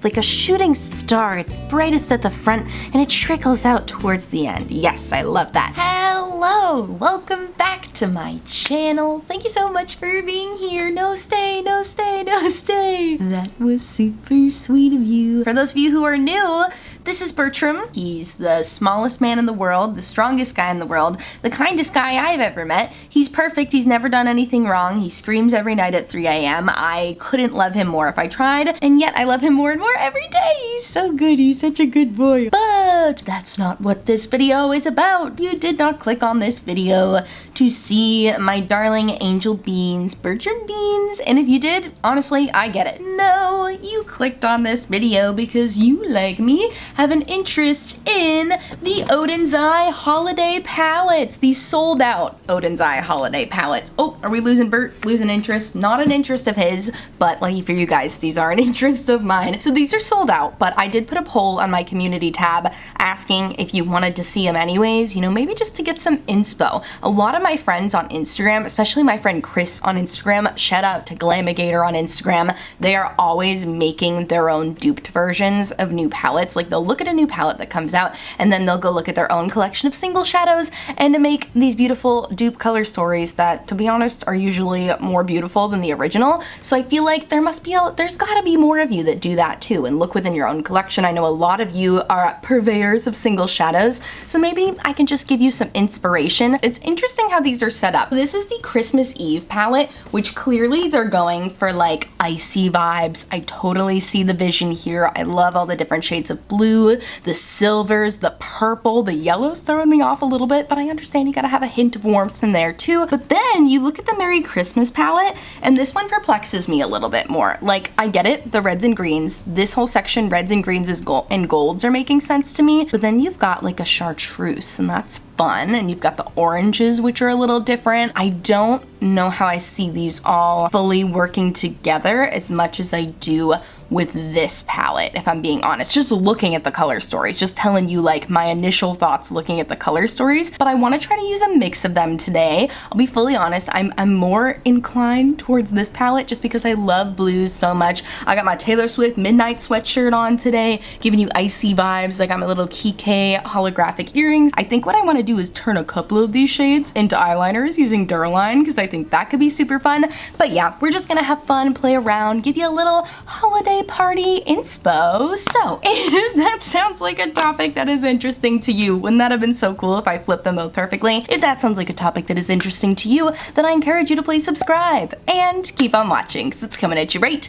It's like a shooting star. It's brightest at the front and it trickles out towards the end. Yes, I love that. Hello, welcome back to my channel. Thank you so much for being here. No stay, no stay, no stay. That was super sweet of you. For those of you who are new, this is Bertram. He's the smallest man in the world, the strongest guy in the world, the kindest guy I've ever met. He's perfect. He's never done anything wrong. He screams every night at 3 a.m. I couldn't love him more if I tried, and yet I love him more and more every day. He's so good. He's such a good boy. But that's not what this video is about. You did not click on this video to see my darling angel beans, Bertram beans, and if you did, honestly, I get it. No, you clicked on this video because you, like me, have an interest in the Oden's Eye holiday palettes. These sold out Oden's Eye holiday palettes. Oh, are we losing Bert? Losing interest? Not an interest of his, but lucky for you guys, these are an interest of mine. So these are sold out, but I did put a poll on my community tab asking if you wanted to see them anyways, you know, maybe just to get some inspo. A lot of my friends on Instagram, especially my friend Chris on Instagram, shout out to Glamigator on Instagram, they are always making their own duped versions of new palettes. Like, they'll look at a new palette that comes out and then they'll go look at their own collection of single shadows and to make these beautiful dupe color stories that, to be honest, are usually more beautiful than the original. So I feel like there's gotta be more of you that do that too and look within your own collection. I know a lot of you are purveyors of single shadows, so maybe I can just give you some inspiration. It's interesting how these are set up. This is the Christmas Eve palette, which clearly they're going for like icy vibes. I totally see the vision here. I love all the different shades of blue, the silvers, the purple, the yellow's throwing me off a little bit, but I understand you gotta have a hint of warmth in there too. But then you look at the Merry Christmas palette, and this one perplexes me a little bit more. Like, I get it, the reds and greens, this whole section, reds and greens and golds are making sense to me, but then you've got like a chartreuse, and that's fun, and you've got the oranges, which are a little different. I don't know how I see these all fully working together as much as I do with this palette, if I'm being honest. Just looking at the color stories, just telling you like my initial thoughts looking at the color stories, but I want to try to use a mix of them today. I'll be fully honest, I'm more inclined towards this palette just because I love blues so much. I got my Taylor Swift Midnight sweatshirt on today, giving you icy vibes. I got my little Kike holographic earrings. I think what I want to do is turn a couple of these shades into eyeliners using Duraline because I think that could be super fun. But yeah, we're just gonna have fun, play around, give you a little holiday party inspo. So if that sounds like a topic that is interesting to you, wouldn't that have been so cool if I flipped them both perfectly? If that sounds like a topic that is interesting to you, then I encourage you to please subscribe and keep on watching because it's coming at you right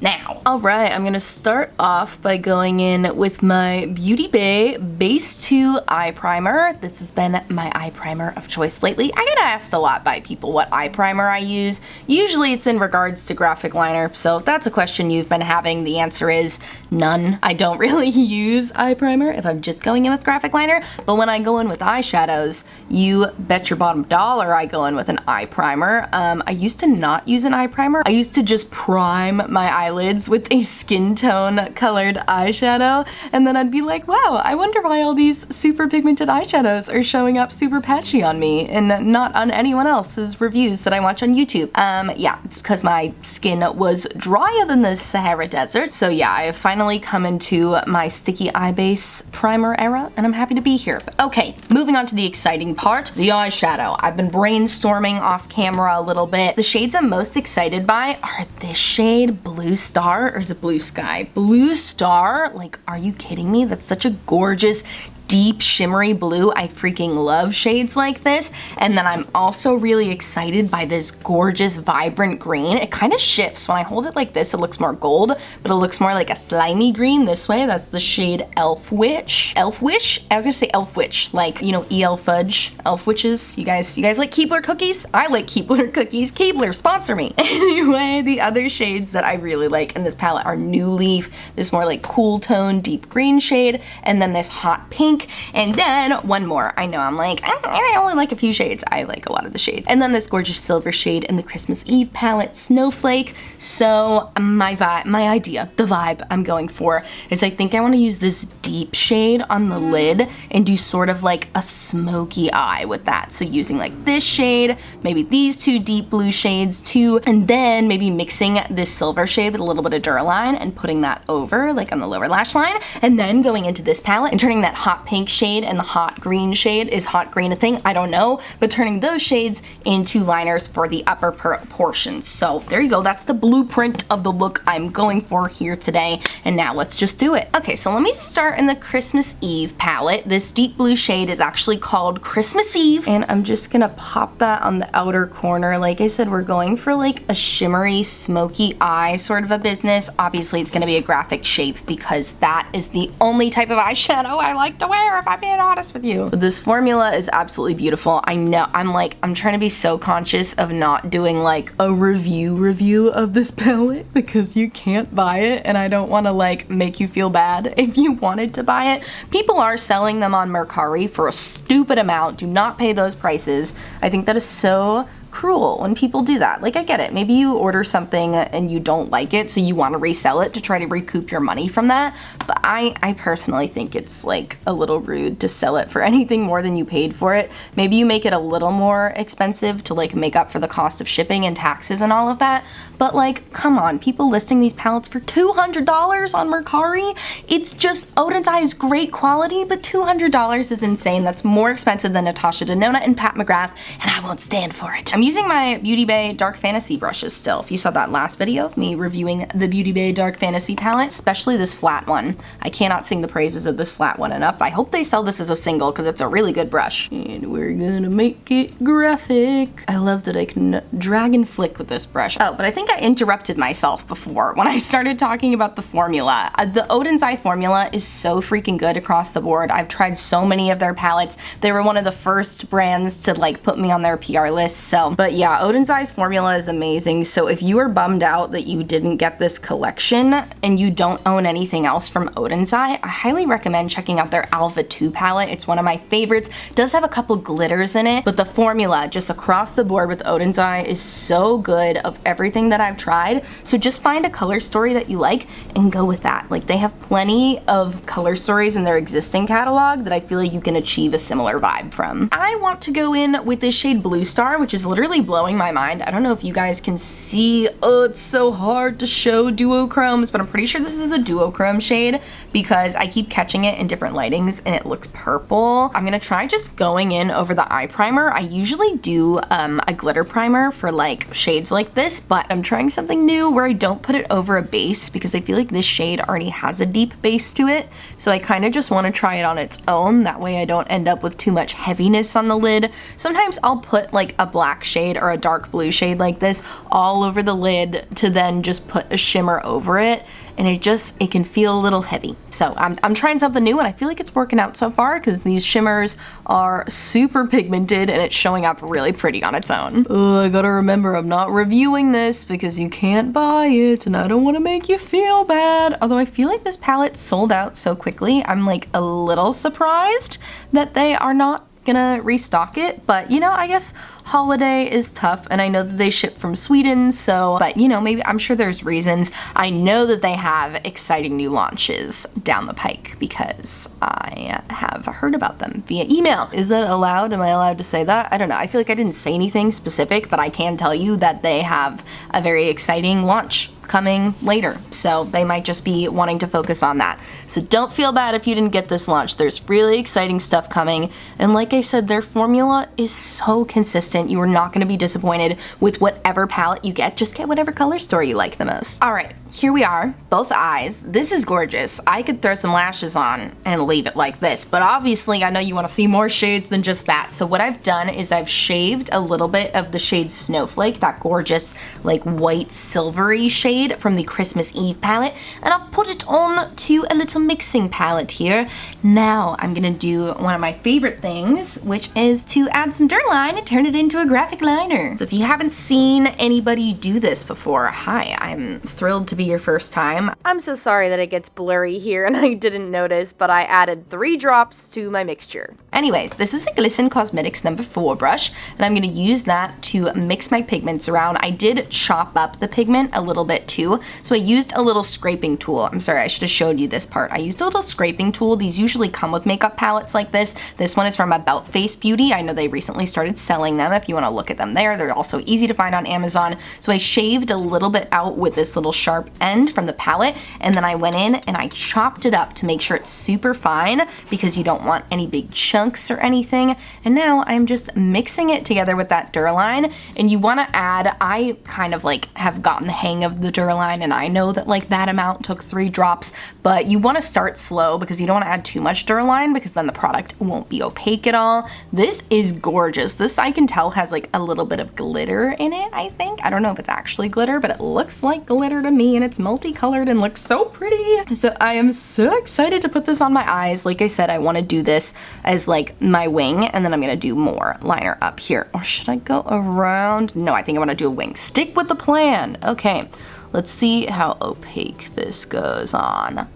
now. Alright, I'm gonna start off by going in with my Beauty Bay Base 2 Eye Primer. This has been my eye primer of choice lately. I get asked a lot by people what eye primer I use. Usually it's in regards to graphic liner, so if that's a question you've been having, the answer is none. I don't really use eye primer if I'm just going in with graphic liner, but when I go in with eyeshadows, you bet your bottom dollar I go in with an eye primer. I used to not use an eye primer. I used to just prime my eyelids with a skin tone colored eyeshadow, and then I'd be like, wow, I wonder why all these super pigmented eyeshadows are showing up super patchy on me and not on anyone else's reviews that I watch on YouTube. Yeah, it's because my skin was drier than the Sahara Desert. So yeah, I have finally come into my sticky eye base primer era, and I'm happy to be here. But okay, moving on to the exciting part, the eyeshadow. I've been brainstorming off camera a little bit. The shades I'm most excited by are this shade, Blue Star, or is it Blue Sky? Blue Star? Like, are you kidding me? That's such a gorgeous, deep shimmery blue. I freaking love shades like this. And then I'm also really excited by this gorgeous vibrant green. It kind of shifts. When I hold it like this, it looks more gold, but it looks more like a slimy green this way. That's the shade Elf Witch. Elf Witch? I was gonna say Elf Witch, like, you know, E.L. Fudge, Elf Witches. You guys like Keebler cookies? I like Keebler cookies. Keebler, sponsor me. Anyway, the other shades that I really like in this palette are New Leaf, this more like cool tone, deep green shade, and then this hot pink, pink, and then one more. I know I'm like, I only like a few shades. I like a lot of the shades. And then this gorgeous silver shade in the Christmas Eve palette, Snowflake. So my idea, the vibe I'm going for is I think I want to use this deep shade on the lid and do sort of like a smoky eye with that. So using like this shade, maybe these two deep blue shades too, and then maybe mixing this silver shade with a little bit of Duraline and putting that over like on the lower lash line, and then going into this palette and turning that hot pink shade and the hot green shade. Is hot green a thing? I don't know, but turning those shades into liners for the upper portions. So there you go. That's the blueprint of the look I'm going for here today. And now let's just do it. Okay, so let me start in the Christmas Eve palette. This deep blue shade is actually called Christmas Eve, and I'm just gonna pop that on the outer corner. Like I said, we're going for like a shimmery, smoky eye sort of a business. Obviously, it's gonna be a graphic shape because that is the only type of eyeshadow I like to wear, if I'm being honest with you. But this formula is absolutely beautiful. I know, I'm trying to be so conscious of not doing like a review of this palette because you can't buy it, and I don't want to like make you feel bad if you wanted to buy it. People are selling them on Mercari for a stupid amount. Do not pay those prices. I think that is so cruel when people do that. Like, I get it. Maybe you order something and you don't like it, so you want to resell it to try to recoup your money from that. But I personally think it's like a little rude to sell it for anything more than you paid for it. Maybe you make it a little more expensive to like make up for the cost of shipping and taxes and all of that. But like, come on, people listing these palettes for $200 on Mercari. It's just, Oden's Eye is great quality, but $200 is insane. That's more expensive than Natasha Denona and Pat McGrath, and I won't stand for it. I'm using my Beauty Bay Dark Fantasy brushes still. If you saw that last video of me reviewing the Beauty Bay Dark Fantasy palette, especially this flat one. I cannot sing the praises of this flat one enough. I hope they sell this as a single because it's a really good brush. And we're gonna make it graphic. I love that I can drag and flick with this brush. Oh, but I think I interrupted myself before when I started talking about the formula. The Oden's Eye formula is so freaking good across the board. I've tried so many of their palettes. They were one of the first brands to like put me on their PR list. So, but yeah, Oden's Eye's formula is amazing. So if you are bummed out that you didn't get this collection and you don't own anything else from Oden's Eye, I highly recommend checking out their Alpha 2 palette. It's one of my favorites. It does have a couple glitters in it, but the formula just across the board with Oden's Eye is so good of everything that I've tried. So just find a color story that you like and go with that. Like, they have plenty of color stories in their existing catalog that I feel like you can achieve a similar vibe from. I want to go in with this shade Blue Star, which is literally blowing my mind. I don't know if you guys can see, oh, it's so hard to show duochromes, but I'm pretty sure this is a duochrome shade because I keep catching it in different lightings and it looks purple. I'm gonna try just going in over the eye primer. I usually do a glitter primer for like shades like this, but I'm trying something new where I don't put it over a base because I feel like this shade already has a deep base to it. So I kind of just want to try it on its own. That way I don't end up with too much heaviness on the lid. Sometimes I'll put like a black shade or a dark blue shade like this all over the lid to then just put a shimmer over it, and it can feel a little heavy. So I'm trying something new and I feel like it's working out so far because these shimmers are super pigmented and it's showing up really pretty on its own. I gotta remember I'm not reviewing this because you can't buy it and I don't want to make you feel bad. Although I feel like this palette sold out so quickly, I'm like a little surprised that they are not gonna restock it, but you know, I guess holiday is tough and I know that they ship from Sweden, so, but you know, maybe I'm sure there's reasons. I know that they have exciting new launches down the pike because I have heard about them via email. Is that allowed? Am I allowed to say that? I don't know. I feel like I didn't say anything specific, but I can tell you that they have a very exciting launch coming later, so they might just be wanting to focus on that. So don't feel bad if you didn't get this launch. There's really exciting stuff coming, and like I said, their formula is so consistent. You are not going to be disappointed with whatever palette you get. Just get whatever color story you like the most. All right, here we are, both eyes. This is gorgeous. I could throw some lashes on and leave it like this, but obviously I know you want to see more shades than just that. So what I've done is I've shaved a little bit of the shade Snowflake, that gorgeous like white silvery shade from the Christmas Eve palette, and I've put it on to a little mixing palette here. Now I'm gonna do one of my favorite things, which is to add some Duraline and turn it into a graphic liner. So if you haven't seen anybody do this before, hi, I'm thrilled to be your first time, I'm so sorry that it gets blurry here and I didn't notice, but I added 3 drops to my mixture. Anyways, this is a Glisten Cosmetics number 4 brush, and I'm going to use that to mix my pigments around. I did chop up the pigment a little bit too, so I used a little scraping tool. I'm sorry, I should have showed you this part. I used a little scraping tool. These usually come with makeup palettes like this. This one is from About Face Beauty. I know they recently started selling them if you want to look at them there. They're also easy to find on Amazon. So I shaved a little bit out with this little sharp end from the palette, and then I went in and I chopped it up to make sure it's super fine because you don't want any big chunks or anything. And now I'm just mixing it together with that Duraline, and you want to add, I kind of like have gotten the hang of the Duraline, and I know that like that amount took 3 drops, but you want to start slow because you don't want to add too much Duraline because then the product won't be opaque at all. This is gorgeous. This I can tell has like a little bit of glitter in it, I think. I don't know if it's actually glitter, but it looks like glitter to me, and it's multicolored and looks so pretty. So I am so excited to put this on my eyes. Like I said, I want to do this as like my wing, and then I'm going to do more liner up here. Or should I go around? No, I think I want to do a wing. Stick with the plan. Okay, let's see how opaque this goes on.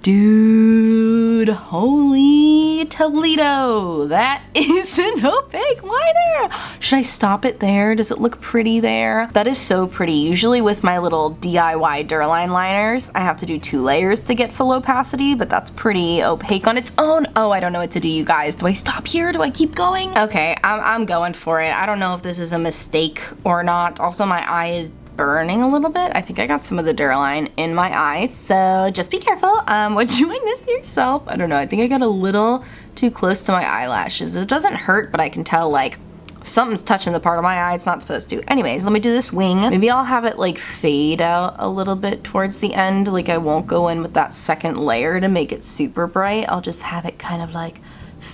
Dude, holy Toledo, that is an opaque liner. Should I stop it there? Does it look pretty there? That is so pretty. Usually with my little DIY Duraline liners, I have to do 2 layers to get full opacity, but that's pretty opaque on its own. Oh, I don't know what to do, you guys. Do I stop here? Do I keep going? Okay, I'm going for it. I don't know if this is a mistake or not. Also, my eye is burning a little bit. I think I got some of the Duraline in my eye, so just be careful when doing this yourself. I don't know, I think I got a little too close to my eyelashes. It doesn't hurt, but I can tell like something's touching the part of my eye it's not supposed to. Anyways, let me do this wing. Maybe I'll have it like fade out a little bit towards the end. Like I won't go in with that second layer to make it super bright. I'll just have it kind of like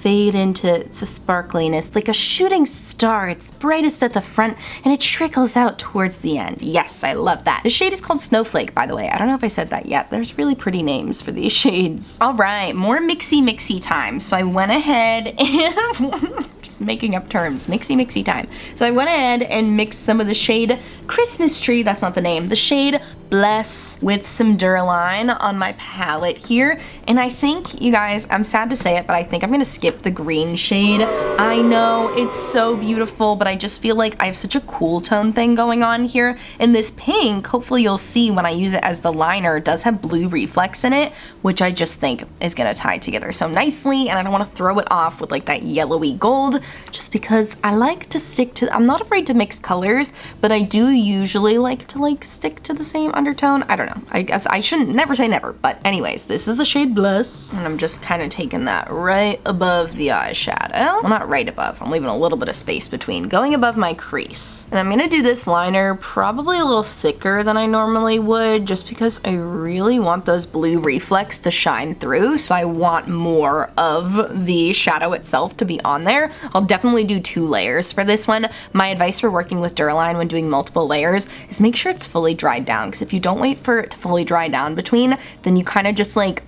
fade into its sparkliness like a shooting star. It's brightest at the front and it trickles out towards the end. Yes, I love that. The shade is called Snowflake, by the way. I don't know if I said that yet. There's really pretty names for these shades. All right, more mixy time. So I went ahead and just making up terms. Mixy time. So I went ahead and mixed some of the shade Christmas Tree, that's not the name, the shade Bless with some Duraline on my palette here. And I think, you guys, I'm sad to say it, but I think I'm gonna skip the green shade. I know, it's so beautiful, but I just feel like I have such a cool tone thing going on here. And this pink, hopefully you'll see when I use it as the liner, does have blue reflex in it, which I just think is gonna tie together so nicely, and I don't wanna throw it off with like that yellowy gold, just because I like to stick to, I'm not afraid to mix colors, but I do usually like to like stick to the same undertone. I don't know. I guess I shouldn't never say never, but anyways, this is the shade Bless, and I'm just kind of taking that right above the eyeshadow. Well, not right above. I'm leaving a little bit of space between, going above my crease. And I'm gonna do this liner probably a little thicker than I normally would, just because I really want those blue reflex to shine through, so I want more of the shadow itself to be on there. I'll definitely do 2 layers for this one. My advice for working with Duraline when doing multiple layers is make sure it's fully dried down, because if you don't wait for it to fully dry down between, then you kind of just like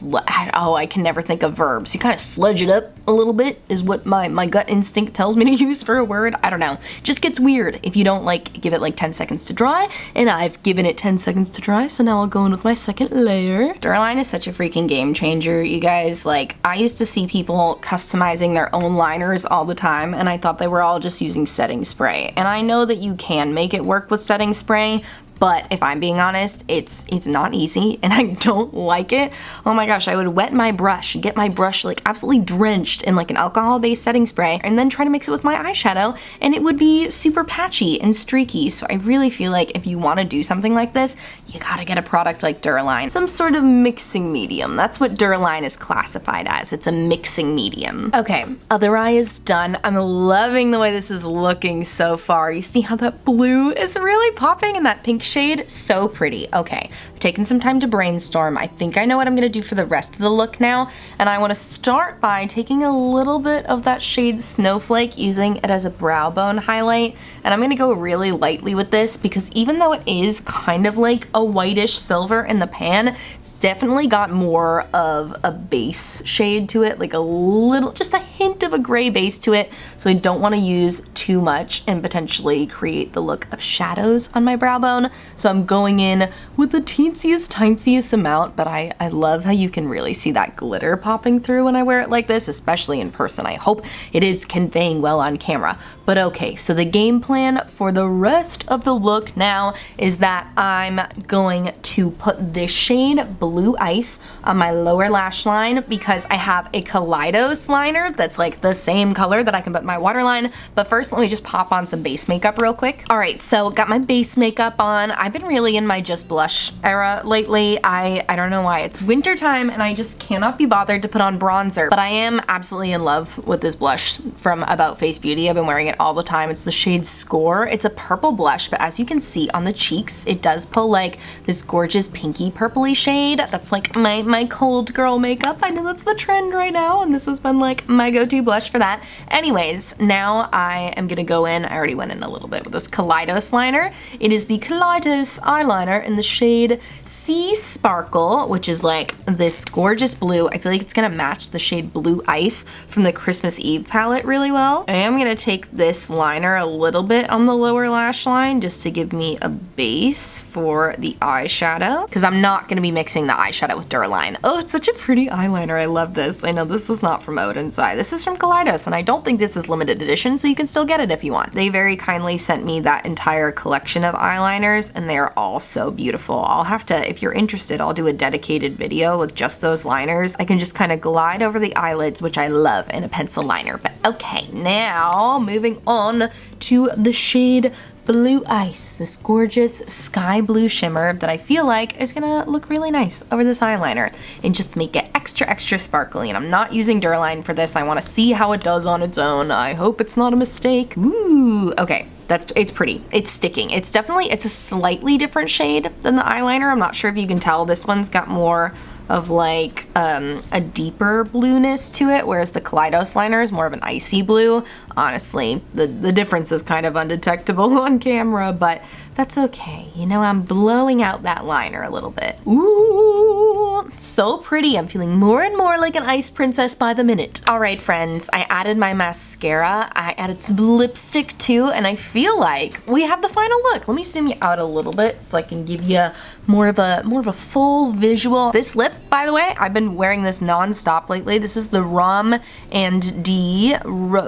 I can never think of verbs. You kind of sludge it up a little bit is what my gut instinct tells me to use for a word. I don't know. It just gets weird if you don't like give it like 10 seconds to dry, and I've given it 10 seconds to dry, so now I'll go in with my second layer. Duraline is such a freaking game changer, you guys. Like, I used to see people customizing their own liners all the time, and I thought they were all just using setting spray. And I know that you can make it work with setting spray, but if I'm being honest, it's not easy, and I don't like it. Oh my gosh, I would wet my brush, get my brush like absolutely drenched in like an alcohol-based setting spray, and then try to mix it with my eyeshadow, and it would be super patchy and streaky. So I really feel like if you want to do something like this, you gotta get a product like Duraline. Some sort of mixing medium. That's what Duraline is classified as. It's a mixing medium. Okay, other eye is done. I'm loving the way this is looking so far. You see how that blue is really popping and that pink shade? So pretty. Okay, I've taken some time to brainstorm. I think I know what I'm gonna do for the rest of the look now, and I wanna start by taking a little bit of that shade Snowflake, using it as a brow bone highlight, and I'm gonna go really lightly with this because even though it is kind of like a whitish silver in the pan, it's definitely got more of a base shade to it, like a little, just a hint of a gray base to it. So I don't want to use too much and potentially create the look of shadows on my brow bone. So I'm going in with the tiniest amount, but I love how you can really see that glitter popping through when I wear it like this, especially in person. I hope it is conveying well on camera. But okay, so the game plan for the rest of the look now is that I'm going to put this shade Blue Ice on my lower lash line because I have a Kaleidos liner that's like the same color that I can put in my waterline. But first, let me just pop on some base makeup real quick. All right, so got my base makeup on. I've been really in my just blush era lately. I don't know why. It's winter time and I just cannot be bothered to put on bronzer, but I am absolutely in love with this blush from About Face Beauty. I've been wearing it all the time. It's the shade Score. It's a purple blush, but as you can see on the cheeks, it does pull like this gorgeous pinky purpley shade. That's like my cold girl makeup. I know that's the trend right now, and this has been like my go-to blush for that. Anyways, now I am gonna go in, I already went in a little bit with this Kaleidos liner. It is the Kaleidos eyeliner in the shade Sea Sparkle, which is like this gorgeous blue. I feel like it's gonna match the shade Blue Ice from the Christmas Eve palette really well. I am gonna take this liner a little bit on the lower lash line just to give me a base for the eyeshadow, because I'm not gonna be mixing the eyeshadow with Durline. Oh, it's such a pretty eyeliner. I love this. I know this is not from Oden's Eye. This is from Kaleidos, and I don't think this is limited edition, so you can still get it if you want. They very kindly sent me that entire collection of eyeliners, and they are all so beautiful. I'll have to, if you're interested, I'll do a dedicated video with just those liners. I can just kind of glide over the eyelids, which I love in a pencil liner. But okay, now moving on to the shade Blue Ice, this gorgeous sky blue shimmer that I feel like is gonna look really nice over this eyeliner and just make it extra sparkly. And I'm not using Durline for this. I want to see how it does on its own. I hope it's not a mistake. Ooh, okay. It's pretty. It's sticking. It's a slightly different shade than the eyeliner. I'm not sure if you can tell. This one's got more of like a deeper blueness to it, whereas the Kaleidos liner is more of an icy blue. Honestly, the difference is kind of undetectable on camera, but that's okay. You know, I'm blowing out that liner a little bit. Ooh, so pretty. I'm feeling more and more like an ice princess by the minute. All right, friends, I added my mascara. I added some lipstick too, and I feel like we have the final look. Let me zoom you out a little bit so I can give you more of a full visual. This lip, by the way, I've been wearing this non-stop lately. This is the Rom and D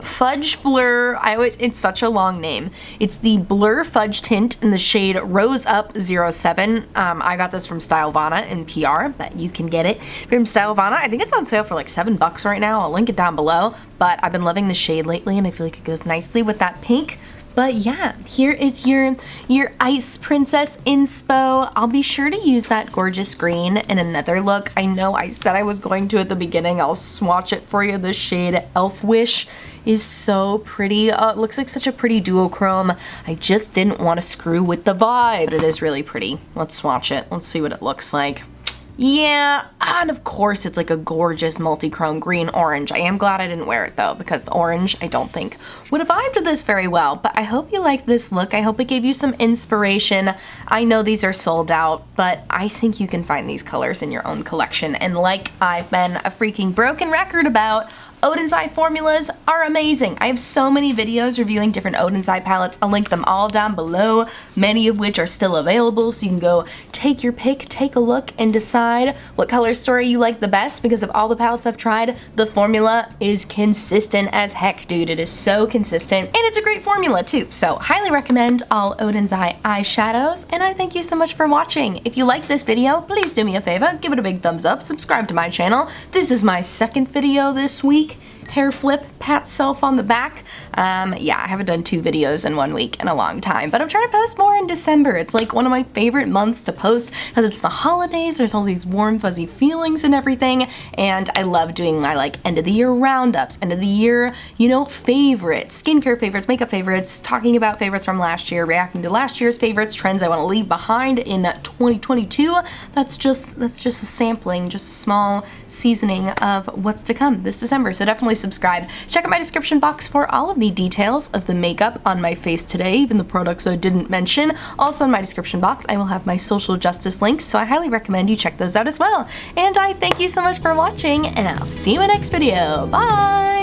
Fudge Blur. It's such a long name. It's the Blur Fudge tint in the shade Rose Up 07. I got this from Stylevana in PR, but you can get it from Stylevana. I think it's on sale for like $7 right now. I'll link it down below, but I've been loving the shade lately and I feel like it goes nicely with that pink. But yeah, here is your Ice Princess inspo. I'll be sure to use that gorgeous green in another look. I know I said I was going to at the beginning. I'll swatch it for you. The shade Elf Wish is so pretty. It looks like such a pretty duochrome. I just didn't want to screw with the vibe. But it is really pretty. Let's swatch it. Let's see what it looks like. Yeah, and of course it's like a gorgeous multi-chrome green orange. I am glad I didn't wear it though, because the orange I don't think would have vibed to this very well. But I hope you like this look. I hope it gave you some inspiration. I know these are sold out, but I think you can find these colors in your own collection. And like I've been a freaking broken record about, Oden's Eye formulas are amazing. I have so many videos reviewing different Oden's Eye palettes. I'll link them all down below, many of which are still available, so you can go take your pick, take a look, and decide what color story you like the best, because of all the palettes I've tried, the formula is consistent as heck, dude. It is so consistent, and it's a great formula too. So highly recommend all Oden's Eye eyeshadows, and I thank you so much for watching. If you like this video, please do me a favor, give it a big thumbs up, subscribe to my channel. This is my second video this week. Hair flip, pat self on the back. Yeah, I haven't done 2 videos in 1 week in a long time, but I'm trying to post more in December. It's like one of my favorite months to post because it's the holidays. There's all these warm, fuzzy feelings and everything, and I love doing my like end of the year roundups, end of the year, you know, favorites, skincare favorites, makeup favorites, talking about favorites from last year, reacting to last year's favorites, trends I want to leave behind in 2022. That's just a sampling, just a small seasoning of what's to come this December. So definitely subscribe. Check out my description box for all of the details of the makeup on my face today, even the products I didn't mention. Also in my description box, I will have my social justice links, so I highly recommend you check those out as well. And I thank you so much for watching, and I'll see you in my next video. Bye!